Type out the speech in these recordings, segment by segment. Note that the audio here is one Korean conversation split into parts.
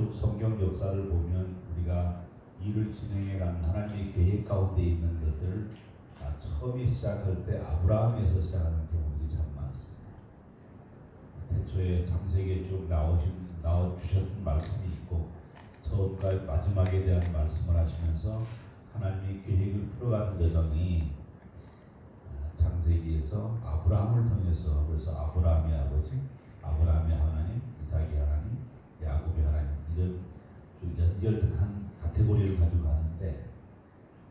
쭉 성경 역사를 보면 우리가 일을 진행해가는 하나님의 계획 가운데 있는 것들을 처음에 시작할 때 아브라함에서 시작하는 경우들이 참 많습니다. 태초에 창세기에 쭉 나와주셨던 말씀이 있고 처음과 마지막에 대한 말씀을 하시면서 하나님의 계획을 풀어가는 여정이 창세기에서 아브라함을 통해서, 그래서 아브라함의 아버지, 아브라함의 하나님, 이삭의 하나님, 야곱의 하나님, 이런 좀 연결된 한 카테고리를 가지고 가는데,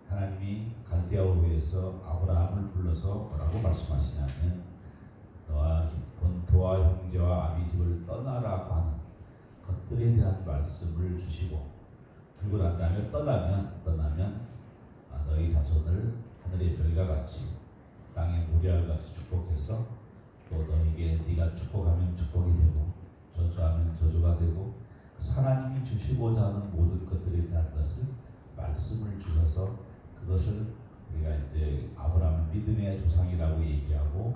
하나님이 갈대아 우르에서 아브라함을 불러서 뭐라고 말씀하시냐면 너와 본토와 형제와 아비 집을 떠나라고 하는 것들에 대한 말씀을 주시고, 그리고 난 다음에 떠나면 너희 자손을 하늘의 별과 같이 땅의 모래알 같이 축복해서 또 너에게 네가 축복하면 축복이 되고 저주하면 저주가 되고, 하나님이 주시고자 하는 모든 것들에 대한 것을 말씀을 주셔서 그것을 우리가 이제 아브라함은 믿음의 조상이라고 얘기하고,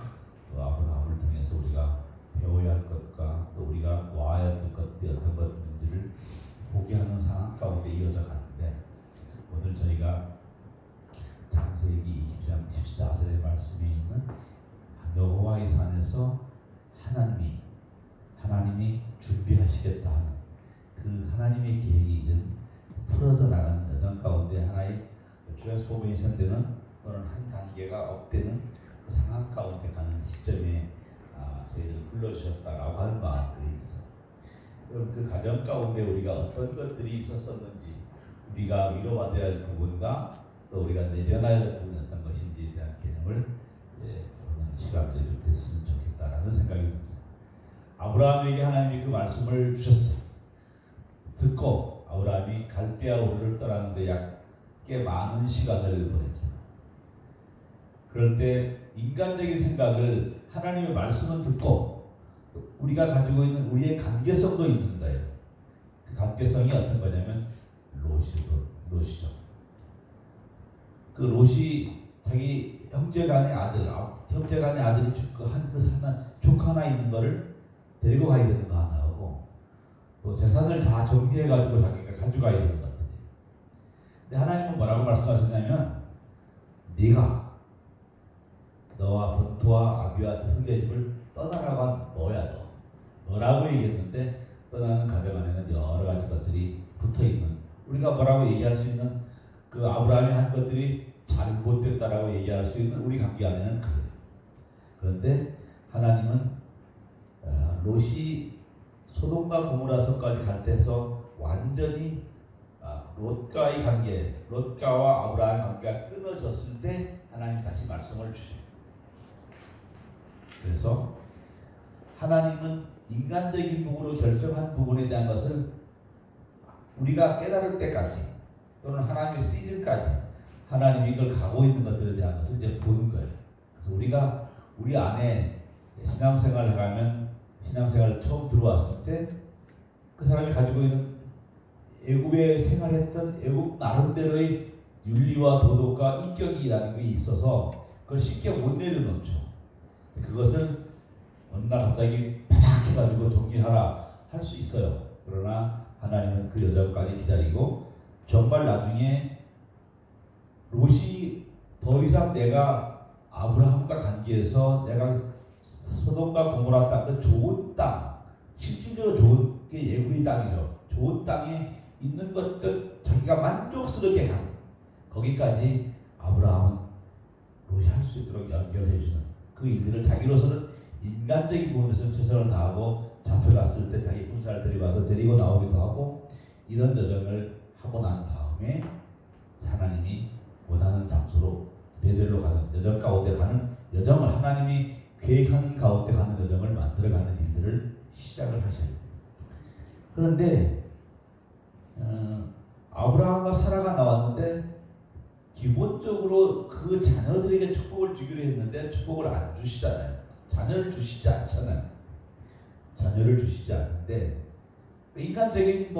또 아브라함을 통해서 우리가 배워야 할 것과 또 우리가 놓아야 할 것들이 어떤 것인지를 보게 하는 상황 가운데 이어져 가는데, 오늘 저희가 창세기 20장 14절의 말씀에 있는 여호와의 산에서 하나님이 준비하시겠다 하는 그 하나님의 계획이 이제 풀어져 나가는 여정 가운데 하나의 트랜스포메이션 되는 또는 한 단계가 업되는 그 상황 가운데 가는 시점에 저희를 불러주셨다라고 하는 마음들이 있어. 그럼 그 과정 가운데 우리가 어떤 것들이 있었었는지, 우리가 위로받아야 할 부분과 또 우리가 내려놔야 할 부분이 어떤 것인지에 대한 개념을 보는 시간들이 좀 됐으면 좋겠다라는 생각이 듭니다. 아브라함에게 하나님이 그 말씀을 주셨어요. 듣고 아브라함이 갈대아 우르를 떠나는데 꽤 많은 시간을 보냅니다. 그럴 때 인간적인 생각을 하나님의 말씀은 듣고 우리가 가지고 있는 우리의 관계성도 있는 거예요. 그 관계성이 어떤 거냐면 롯이죠. 그 롯이 자기 형제간의 아들이 조카 하나 있는 거를 데리고 가야 되는 거 하나하고, 또 재산을 다 정리해가지고 자기가 가져가야 되는 것들이. 근데 하나님은 뭐라고 말씀하시냐면 네가 너와 본토와 아비와 형제 집을 떠나라고 한 너라고 얘기했는데, 떠나는 가정 안에는 여러 가지 것들이 붙어있는, 우리가 뭐라고 얘기할 수 있는 그 아브라함이 한 것들이 잘못됐다라고 얘기할 수 있는 우리 관계 안에는 그래요. 그런데 하나님은 롯이 소돔과 고모라서까지 갈 때서 완전히 롯과의 관계, 롯과와 아브라함의 관계가 끊어졌을 때 하나님 다시 말씀을 주셔요. 그래서 하나님은 인간적인 부분으로 결정한 부분에 대한 것을 우리가 깨달을 때까지, 또는 하나님의 시즌까지 하나님이 이걸 가고 있는 것들에 대한 것을 이제 보는 거예요. 그래서 우리가 우리 안에 신앙생활을 하면, 신앙생활을 처음 들어왔을 때 그 사람이 가지고 있는 애굽에 생활했던 애굽 나름대로의 윤리와 도덕과 인격이라는 게 있어서 그걸 쉽게 못 내려놓죠. 그것을 어느 날 갑자기 팍 해가지고 정리하라 할 수 있어요. 그러나 하나님은 그 여정까지 기다리고, 정말 나중에 롯이 더 이상 내가 아브라함과 관계에서 내가 소돔과 고모라 땅, 그 좋은 땅, 실질적으로 좋은 게 예후의 땅이죠. 좋은 땅에 있는 것들 자기가 만족스럽게 가고, 거기까지 아브라함은 롯이 할 수 있도록 연결해주는 그 일들을 자기로서는 인간적인 부분에서 최선을 다하고, 잡혀갔을 때 자기 군사를 데리고와서 데리고 나오기도 하고, 이런 여정을 하고 난 다음에 하나님이 원하는 장소로 베델로 가는 여정 가운데 가는 여정을, 하나님이 계획하는 가운데 가는 여정을 만들어가는 일들을 시작을 하셔요. 그런데 아브라함과 사라가 나왔는데 기본적으로 그 자녀들에게 축복을 주기로 했는데 축복을 안 주시잖아요. 자녀를 주시지 않잖아요. 자녀를 주시지 않는데, 인간적인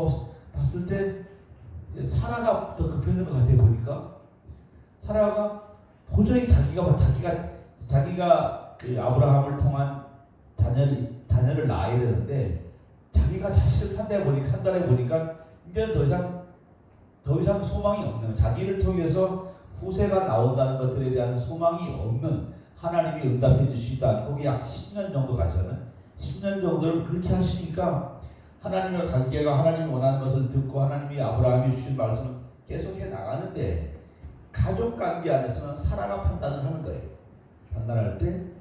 봤을 때 사라가 더 급했는 것 같아 보니까, 사라가 도저히 자기가 그 아브라함을 통한 자녀를 낳아야 되는데 자기가 자신을 판단해 보니까 이제 더 이상 소망이 없는, 자기를 통해서 후세가 나온다는 것들에 대한 소망이 없는, 하나님이 응답해 주시지도 않고 약 10년 정도 가잖아요. 10년 정도를 그렇게 하시니까 하나님의 관계가, 하나님이 원하는 것을 듣고 하나님이 아브라함이 주신 말씀을 계속해 나가는데, 가족 관계 안에서는 사라가 판단을 하는 거예요. 판단할 때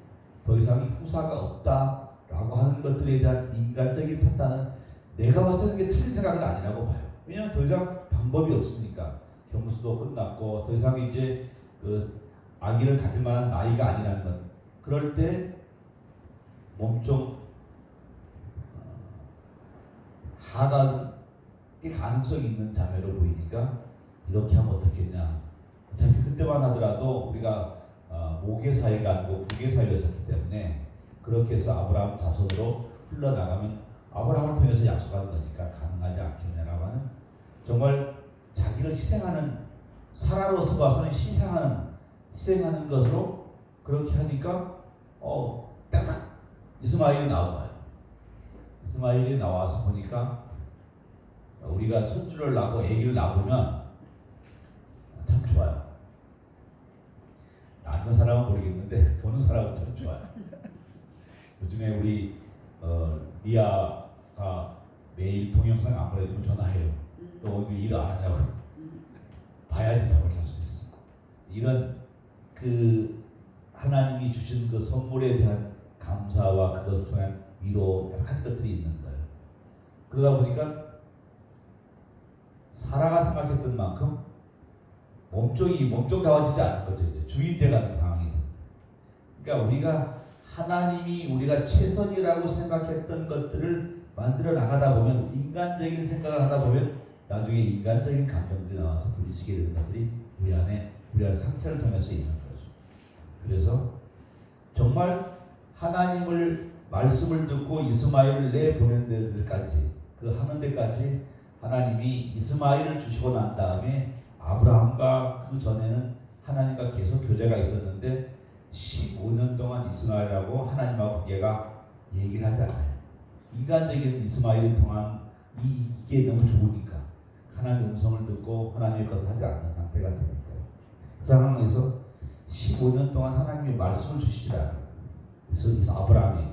더 이상 후사가 없다라고 하는 것들에 대한 인간적인 판단은 내가 봤을 때 그게 틀린 생각은 아니라고 봐요. 왜냐하면 더 이상 방법이 없으니까. 경수도 끝났고 더 이상 이제 아기를 가질 만한 나이가 아니라는 것. 그럴 때 몸종 하단의 가능성이 있는 자매로 보이니까 이렇게 하면 어떻겠냐. 어차피 그때만 하더라도 우리가 모계 사회가 아니고 부계 사회였었기 때문에 그렇게 해서 아브라함 자손으로 흘러나가면 아브라함을 통해서 약속한 거니까 가능하지 않겠냐라고 하는, 정말 자기를 희생하는, 사라로서 봐서는 희생하는 것으로 그렇게 하니까 딱딱 이스마엘이 나온 거예요. 이스마엘이 나와서 보니까 우리가 손주를 낳고 아기를 낳으면 참 좋아요. 낳는 사람은 모르겠는데 보는 사람은 참 좋아요. 요즘에 우리 리아가 매일 동영상 안 보내주면 전화해요. 또 일 안 하냐고. 봐야지 잠을 잘 수 있어. 이런 하나님이 주신 그 선물에 대한 감사와 그것을 통한 위로, 여러 가지 것들이 있는 거예요. 그러다 보니까 사라가 생각했던 만큼 몸쪽다워지지 않는 거죠. 이제 주인돼가는 상황이 됩니다. 그러니까 우리가 최선이라고 생각했던 것들을 만들어 나가다 보면, 인간적인 생각을 하다 보면 나중에 인간적인 감정들이 나와서 부딪히게 되는 것들이 우리 안에 상처를 통해서 있는 거죠. 그래서 정말 하나님을 말씀을 듣고 이스마엘을 내보낸 데까지, 하는 데까지 하나님이 이스마엘을 주시고 난 다음에 아브라함과 그 전에는 하나님과 계속 교제가 있었는데 15년 동안 이스마엘하고 하나님하고 관계가 얘기를 하지 않아요. 인간적인 이스마엘을 통한 이게 너무 좋으니까 하나님의 음성을 듣고 하나님의 것을 하지 않는 상태가 되니까요. 그 상황에서 15년 동안 하나님의 말씀을 주시지 않아요. 그래서 아브라함에게.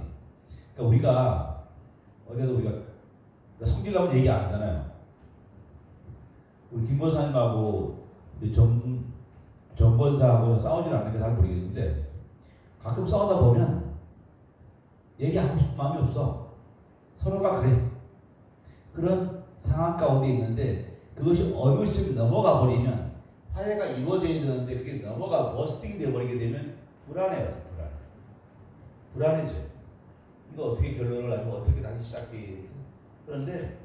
그러니까 우리가 어제도 우리가 성질 나면 얘기 안 하잖아요. 우리 김 권사님하고 정 권사하고는 싸우질 않는 게 잘 모르겠는데, 가끔 싸우다 보면 얘기하고 싶은 마음이 없어. 서로가 그래. 그런 상황 가운데 있는데, 그것이 어느 시점 넘어가 버리면, 화해가 이루어져야 되는데 그게 버스팅이 되어버리게 되면 불안해요. 불안해져. 이거 어떻게 결론을 가지고 어떻게 다시 시작해. 그런데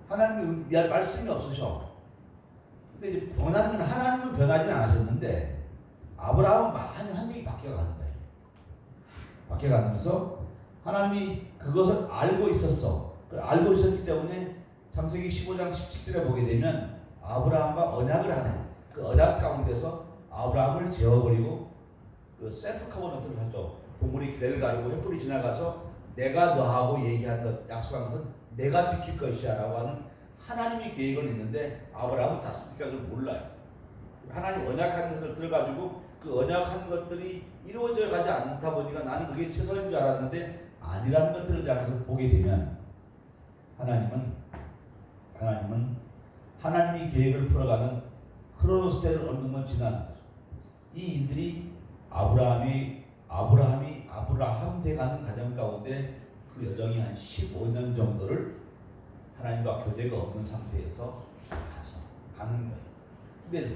하나님이 말씀이 없으셔. 근데 이제 변하는 건, 하나님은 변하지 않으셨는데 아브라함은 많이 환경이 바뀌어가는 거예요. 바뀌어가면서 하나님이 그것을 알고 있었어. 알고 있었기 때문에 창세기 15장 17절에 보게 되면 아브라함과 언약을 하는, 그 언약 가운데서 아브라함을 재워버리고 셀프 커버넌트를 하죠. 동물이 기레를 가르고 횃불이 지나가서 내가 너하고 얘기한 것, 약속한 것은 내가 지킬 것이야 라고 하는 하나님의 계획은 있는데 아브라함은 다 쓰니까 그걸 몰라요. 하나님 언약한 것을 들어가지고 그 언약한 것들이 이루어져 가지 않다 보니까 나는 그게 최선인 줄 알았는데 아니라는 것들을 내가 보게 되면, 하나님은 하나님이 계획을 풀어가는 크로노스 때를 어느 건 지나는 거죠. 이 일들이 아브라함이 아브라함 돼가는 과정 가운데 그 여정이 한 15년 정도를 하나님과 교제가 없는 상태에서 가는 거예요. 근데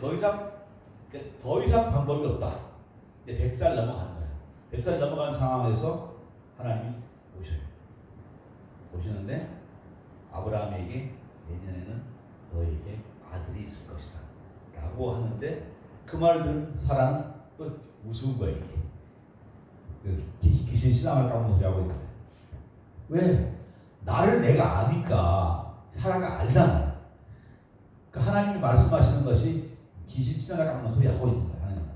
더 이상 방법이 없다. 이제 100살 넘어가는 거예요. 100살 넘어가는 상황에서 하나님이 오시는데 아브라함에게 내년에는 너에게 아들이 있을 것이다 라고 하는데, 그 말을 들은 사람은 또 무서운 거예요. 귀신 신앙을 까먹는 소리 하고 있는 거예요. 왜? 나를 내가 아니까, 사라가 알잖아요. 그러니까 하나님이 말씀하시는 것이 귀신 신앙을 까먹는 소리 하고 있는 거예요. 하나님은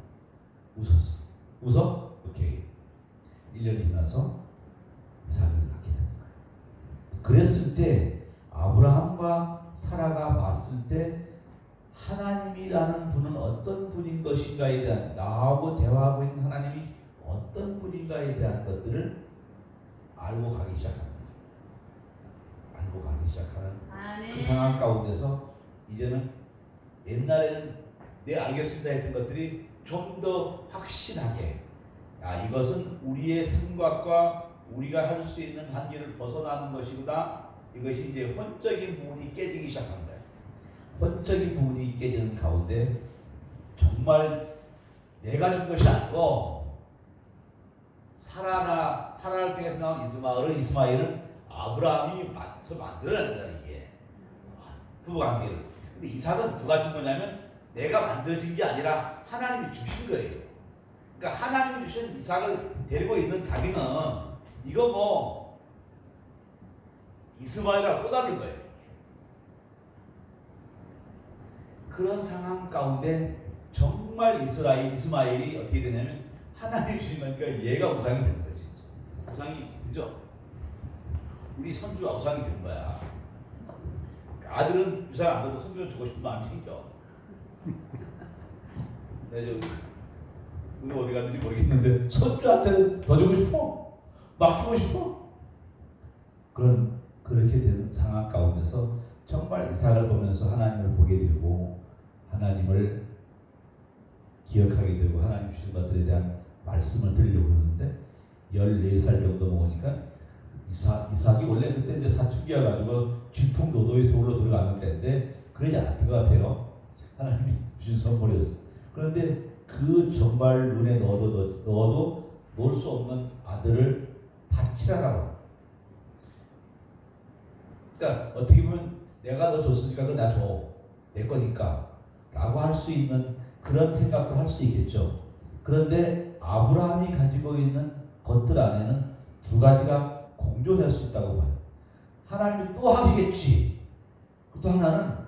웃어? 오케이. 1년이 지나서 이삭을 낳게 되는 거예요. 그랬을 때 아브라함과 사라가 봤을 때 하나님이라는 분은 어떤 분인 것인가에 대한, 나하고 대화하고 있는 하나님이 어떤 분인가에 대한 것들을 알고 가기 시작합니다. 알고 가기 시작하는 그 상황 가운데서 이제는 옛날에는 네 알겠습니다 했던 것들이 좀 더 확실하게, 이것은 우리의 생각과 우리가 할 수 있는 한계를 벗어나는 것이구나. 이것이 이제 혼적인 부분이 깨지기 시작합니다. 혼적인 부분이 깨지는 가운데 정말 내가 준 것이 아니고 사라를 통해서 나온 이스마엘은 아브라함이 만들어낸 거다, 이게 부부관계를. 근데 이삭은 누가 준 거냐면 내가 만들어진 게 아니라 하나님이 주신 거예요. 그러니까 하나님이 주신 이삭을 데리고 있는 다비는 이거 뭐 이스마엘이랑 또 다른 거예요. 그런 상황 가운데 정말 이스마엘이 어떻게 되냐면 하나님이 주신 거니까 얘가 우상이 되는 거지. 우상이 그죠? 우리 선주가 우상이 되는 거야. 아들은 우상 안 줘도 선주는 주고 싶은 마음이 생겨. 내가 우리 어디 갔는지 모르겠는데 선주한테는 더 주고 싶어. 막 주고 싶어. 그렇게 되는 상황 가운데서 정말 이삭을 보면서 하나님을 보게 되고 하나님을 기억하게 되고 하나님 주신 것들에 대한 말씀을 드리려고 그러는데 14살 정도 먹으니까 이삭이 원래 그때 이제 사춘기여가지고 질풍노도의 세월로 들어가는 때인데 그러지 않았던 것 같아요. 하나님이 주신 선물이었어. 그런데 그 정말 눈에 넣어도 놓을 수 없는 아들을 바치라라고. 그러니까 어떻게 보면 내가 너 줬으니까 그거 나 줘. 내 거니까 라고 할 수 있는 그런 생각도 할 수 있겠죠. 그런데 아브라함이 가지고 있는 것들 안에는 두 가지가 공존할 수 있다고 봐요. 하나님이 또 하시겠지. 또 하나는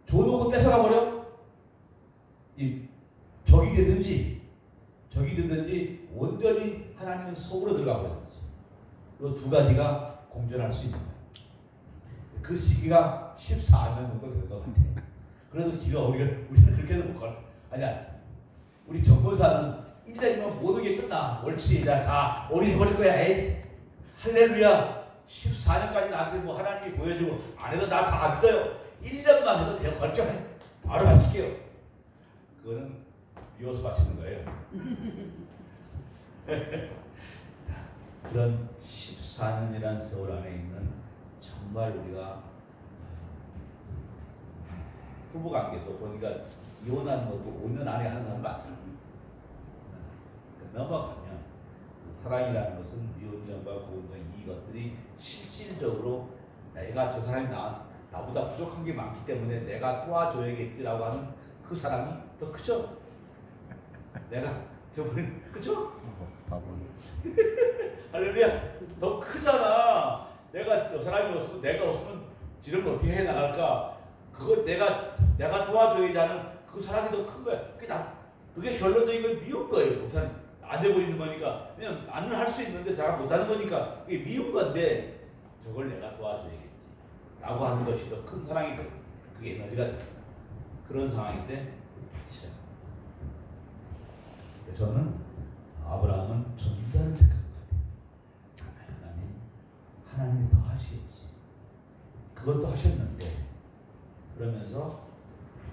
줘놓고 뺏어가 버려. 적이 되든지 온전히 하나님 속으로 들어가 버렸지. 이 두 가지가 공존할 수 있는 거예요. 그 시기가 14년 정도 된 것 같아. 그래도 우리는 그렇게도 못 걸어. 아니야. 우리 정보사는 1년이면 모든 게 끝나. 옳지. 다 올인해버릴 거야. 에이. 할렐루야. 14년까지 나한테 뭐 하나님이 보여주고 안 해도 나 다 믿어요. 1년만 해도 돼요. 결정 바로 바칠게요. 그거는 미워서 바치는 거예요. 그런 14년이라는 세월 안에 있는 정말 우리가 부부관계도 보니까 이혼하는 것도 5년 안에 하는 사람 많잖아요. 넘어가면 사랑이라는 것은 미혼전과 고혼전 이것들이 실질적으로 내가 저 사람이 나보다 부족한 게 많기 때문에 내가 도와줘야겠지라고 하는 그 사람이 더 크죠. 내가 저번에 그죠? 할렐루야. 더 크잖아. 내가 저 사람이 없으면 내가 없으면 지금 어떻게 해 나갈까? 그거 내가 도와줘야지 하는 그 사람이 더 큰 거야. 그게 결론적인 건 미운 거예요. 안 되고 있는 거니까. 그냥 나는 할 수 있는데 제가 못하는 거니까 이게 미운 건데 저걸 내가 도와줘야겠지 라고 하는 것이 더 큰 사랑이 돼. 그게 에너지가 됩니다. 그런 상황인데 저는 아브라함은 전자를 택한 것 같아요. 하나님이 더 하시겠지. 그것도 하셨는데 그러면서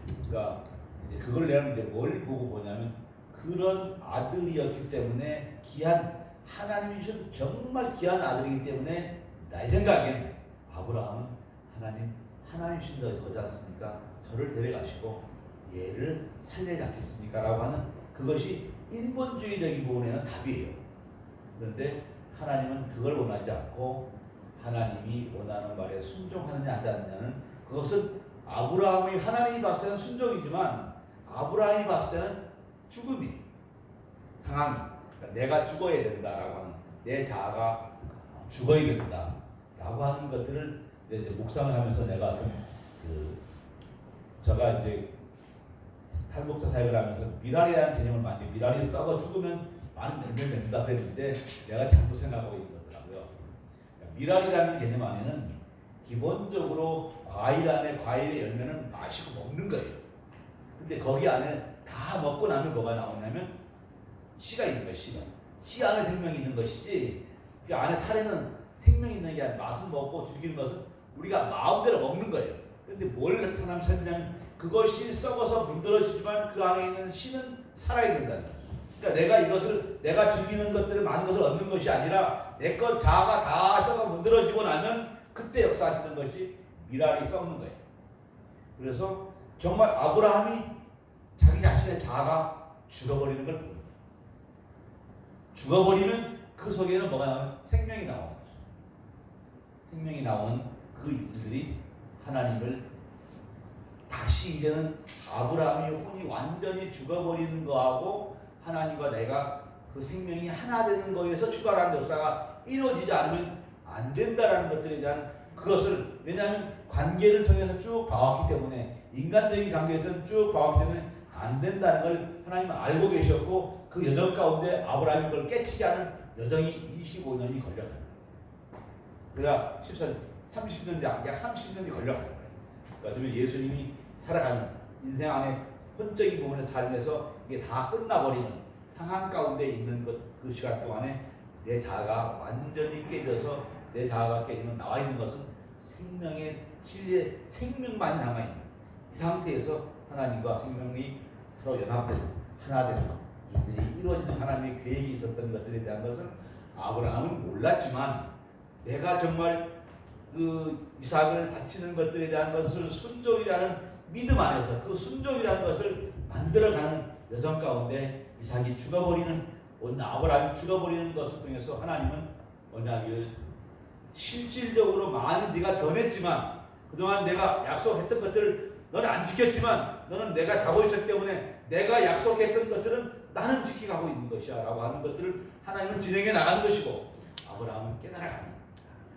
그러니까 이제 그걸 내가 이제 뭘 보고 보냐면 그런 아들이었기 때문에 하나님이 주신 정말 귀한 아들이기 때문에 내 생각엔 아브라함은 하나님 주신 거지 않습니까? 저를 데려가시고 얘를 살려지 않겠습니까? 라고 하는 그것이 인본주의적인 부분에는 답이에요. 그런데 하나님은 그걸 원하지 않고 하나님이 원하는 말에 순종하느냐 하지 않느냐는 그것은 하나님이 봤을 때는 순종이지만 아브라함이 봤을 때는 죽음이 상황이 그러니까 내가 죽어야 된다라고 하는 내 자아가 죽어야 된다라고 하는 것들을 이제 묵상을 하면서 내가 제가 이제 탈북자 사역을 하면서 미랄이라는 개념을 많이 미랄이 썩어 죽으면 많은 열매를 맺는다 그랬는데 내가 잘못 생각하고 있는 거더라고요. 미랄이라는 개념 안에는 기본적으로 과일 안에 과일의 열매는 마시고 먹는 거예요. 근데 거기 안에 다 먹고 나면 뭐가 나오냐면 씨가 있는 거예요. 씨 안에 생명이 있는 것이지 그 안에 살에는 생명이 있는 게 아니라 맛은 먹고 즐기는 것은 우리가 마음대로 먹는 거예요. 근데 뭘 나타나면 찾냐면 그것이 썩어서 문드러지지만 그 안에 있는 씨는 살아있는다는 거죠. 그러니까 내가 이것을 내가 즐기는 것들을 많은 것을 얻는 것이 아니라 내 것 자아가 다 썩어 문드러지고 나면 그때 역사하시는 것이 미랄이 썩는 거예요. 그래서 정말 아브라함이 자기 자신의 자아가 죽어버리는 걸 봅니다. 죽어버리면 그 속에는 뭐가 나오는 생명이 나오는 거죠. 생명이 나오는 그 일들이 하나님을 다시 이제는 아브라함의 혼이 완전히 죽어버리는 거하고 하나님과 내가 그 생명이 하나 되는 거에서 출발하는 역사가 이루어지지 않으면 안 된다라는 것들에 대한 그것을 왜냐하면 관계를 통해서 쭉 봐왔기 때문에 인간적인 관계에서는 쭉 봐왔기 때문에 안 된다는 걸 하나님은 알고 계셨고 그 여정 가운데 아브라함이 그걸 깨치게 하는 여정이 25년이 걸려갑니다. 그러니까 30년 약 30년이 걸려가는 거예요. 그러니까 예수님이 살아가는 인생 안에 혼적인 부분의 삶에서 이게 다 끝나버리는 상황 가운데 있는 그 시간 동안에 내 자아가 완전히 깨져서 내 자아가 깨지면 나와 있는 것은 생명의 진리의 생명만이 남아있는 이 상태에서 하나님과 생명이 서로 연합되는 하나 되는 일들이 이루어지는 하나님의 계획이 있었던 것들에 대한 것을 아브라함은 몰랐지만 내가 정말 그 이삭을 바치는 것들에 대한 것을 순종이라는 믿음 안에서 그 순종이라는 것을 만들어가는 여정 가운데 이삭이 죽어버리는 아브라함이 죽어버리는 것을 통해서 하나님은 언약을 실질적으로 많이 네가 변했지만 그동안 내가 약속했던 것들을 너는 안 지켰지만 너는 내가 자고 있었기 때문에 내가 약속했던 것들은 나는 지켜가고 있는 것이야 라고 하는 것들을 하나님은 진행해 나가는 것이고 아브라함은 깨달아가는.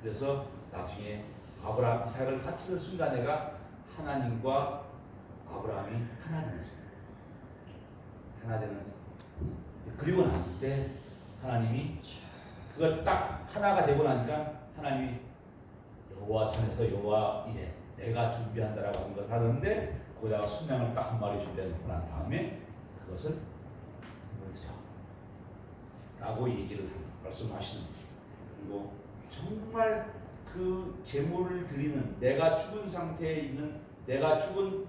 그래서 나중에 아브라함 이삭을 바치는 순간에가 하나님과 아브라함이 하나 되는 순간. 하나 되는 순간. 그리고 나서 하나님이 그걸 딱 하나가 되고 나니까 하나님이 여호와 산에서 여호와 이래 내가 준비한다라고 하는 걸 하는데 거기다가 순양을 딱 한 마리 준비해놓고 난 다음에 그것을 그렇죠 라고 얘기를 말씀하시는 거죠. 그리고 정말 그 제물을 드리는 내가 죽은 상태에 있는 내가 죽은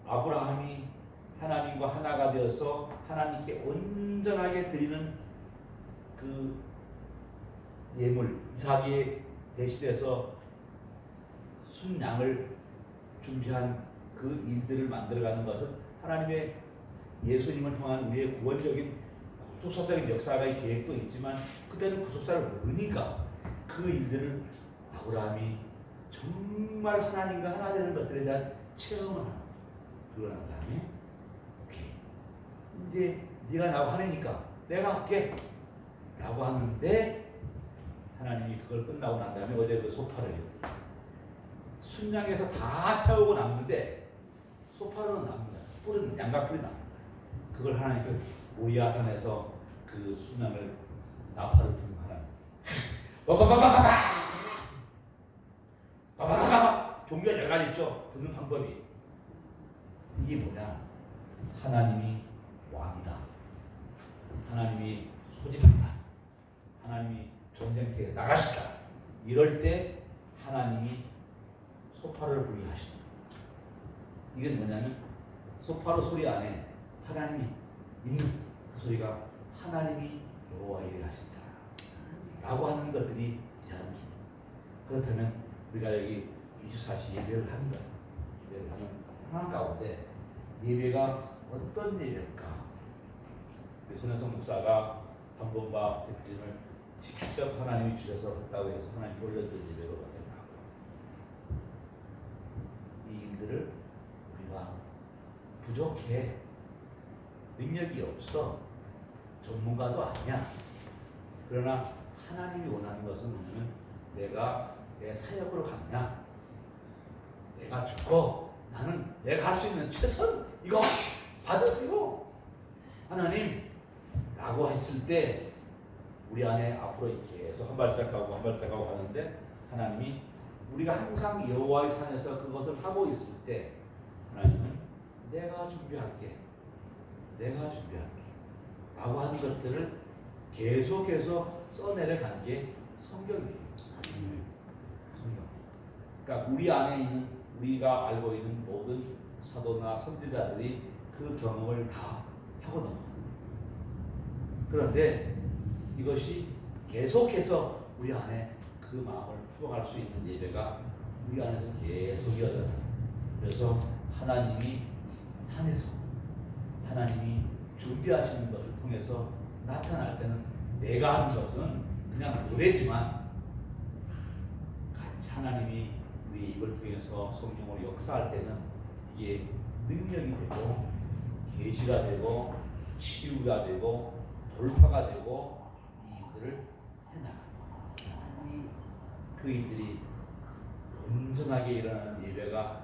아브라함이 하나님과 하나가 되어서 하나님께 온전하게 드리는 그 예물 이삭이 대신해서 순양을 준비한 그 일들을 만들어가는 것은 하나님의 예수님을 통한 우리의 구원적인 구속사적인 역사의 계획도 있지만 그때는 구속사를 모르니까 그 일들을 아브라함이 정말 하나님과 하나 되는 것들에 대한 체험을 하는 거죠. 그러고 난 다음에 오케이 이제 네가 나하고 하나니까 내가 할게 라고 하는데 하나님이 그걸 끝나고 난 다음에 어제 그 소파를 순양에서 다 태우고 남는데 소파로는 남는다. 뿔은 양각뿔이 남는다. 그걸 하나님께서 모리아산에서 그 순양을 나팔을 불고 하나님 바바바바바 종류가 여러 가지 있죠. 부는 방법이 이게 뭐냐 하나님이 왕이다. 하나님이 소집한다. 하나님이 전쟁터에 나가시다. 이럴 때 하나님이 소파를 불게 하신다. 이게 뭐냐면 소파로 소리 안에 하나님이 있는 그 소리가 하나님이 여호와 이레 하신다 라고 하는 것들이 대한 기능. 그렇다면 우리가 여기 24시 예배를 하는 거예요. 예배를 하는 상황 가운데 예배가 어떤 예배일까? 손혜성 목사가 삼본바 대표님을 직접 하나님이 주셔서 했다고 해서 하나님 올려드린 예배로 받았다. 이 일들을 우리가 부족해 능력이 없어 전문가도 아니야. 그러나 하나님이 원하는 것은 뭐냐면 내가 내 사역으로 갔냐 내가 죽고 나는 내가 할 수 있는 최선 이거 받으세요 하나님 라고 했을 때 우리 안에 앞으로 계속 한 발짝 가고 한 발짝 가고 가는데 하나님이 우리가 항상 여호와의 산에서 그것을 하고 있을 때 하나님은 내가 준비할게, 내가 준비할게 라고 하는 것들을 계속해서 써내려간 게 성경이에요. 성경. 그러니까 우리 안에 있는, 우리가 알고 있는 모든 사도나 선지자들이 그 경험을 다 하고 넘어갑니다. 그런데 이것이 계속해서 우리 안에 그 마음을 풀어갈 수 있는 예배가 우리 안에서 계속 이어져요. 그래서 하나님이 산에서 하나님이 준비하시는 것을 통해서 나타날 때는 내가 하는 것은 그냥 노래지만 같이 하나님이 우리 입을 통해서 성령으로 역사할 때는 이게 능력이 되고 계시가 되고 치유가 되고 돌파가 되고 이 일들을 해나가는 그 일들이 온전하게 일어나는 예배가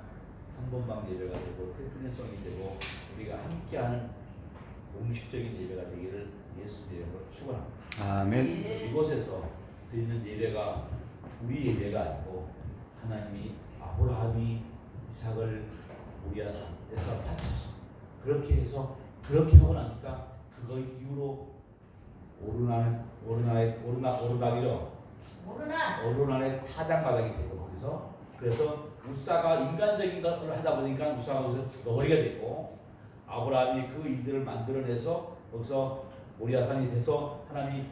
삼본방 예배가 되고 태평성이 되고 우리가 함께하는 공식적인 예배가 되기를 예수님의 이름으로 축원합니다. 아멘. 이곳에서 드리는 예배가 우리 예배가 아니고 하나님이 아브라함이 이삭을 모리아 산에서 바쳐서 그렇게 해서 그렇게 하고 나니까 그거 이후로 오르나의 타작마당이 되고 거기서 그래서 우사가 인간적인 것을 하다 보니까 우사가 거기서 죽어버리게 되고 아브라함이 그 일들을 만들어내서 거기서 모리아산이 돼서 하나님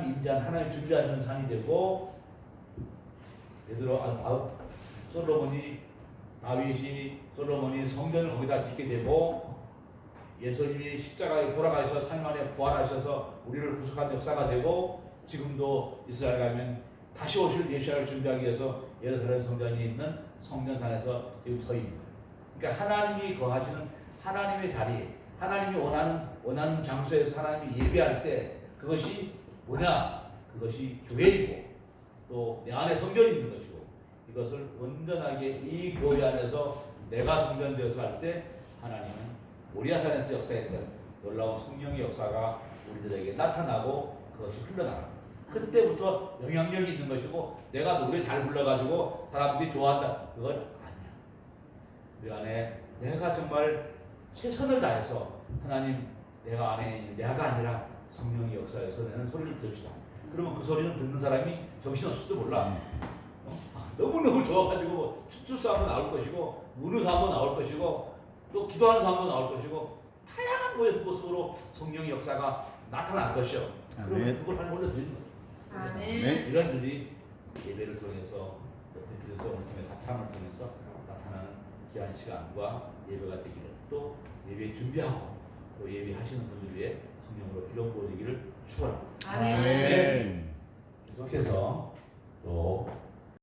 임재한 하나님 준비하는 산이 되고 예를 들어 솔로몬이 성전을 거기다 짓게 되고 예수님이 십자가에 돌아가셔서 3일 만에 부활하셔서 우리를 구속한 역사가 되고 지금도 이스라엘 가면 다시 오실 메시아를 준비하기 위해서 예루살렘 성전이 있는 성전산에서 지금 서 있는 거예요. 그러니까 하나님이 거하시는 하나님의 자리, 하나님이 원하는 장소에서 하나님이 예배할 때 그것이 뭐냐? 그것이 교회이고 또 내 안에 성전이 있는 것이고 이것을 온전하게 이 교회 안에서 내가 성전되어서 할 때 하나님은 모리아산에서 역사했던 놀라운 성령의 역사가 우리들에게 나타나고 그것이 흘러나갑니다. 그때부터 영향력이 있는 것이고 내가 노래 잘 불러가지고 사람들이 좋아한다 그건 아니야. 우리 안에 내가 정말 최선을 다해서 하나님 내가 안에 있는 내가 아니라 성령의 역사에서 내는 소리를 들읍시다. 그러면 그 소리는 듣는 사람이 정신없을지도 몰라. 너무너무 좋아가지고 춤출사함도 나올 것이고 문우사함도 나올 것이고 또 기도하는 사람도 나올 것이고 다양한 모습으로 성령의 역사가 나타날 것이요. 그러면 그걸 하나님 올려드리는 거예요. 아멘. 이런 일이 예배를 통해서 대표성을 통해 가참을 통해서 나타나는 귀한 시간과 예배가 되기를 또 예배 준비하고 또 예배하시는 분들 위해 성령으로 기름 부어지기를 축원합니다. 아멘. 계속해서 또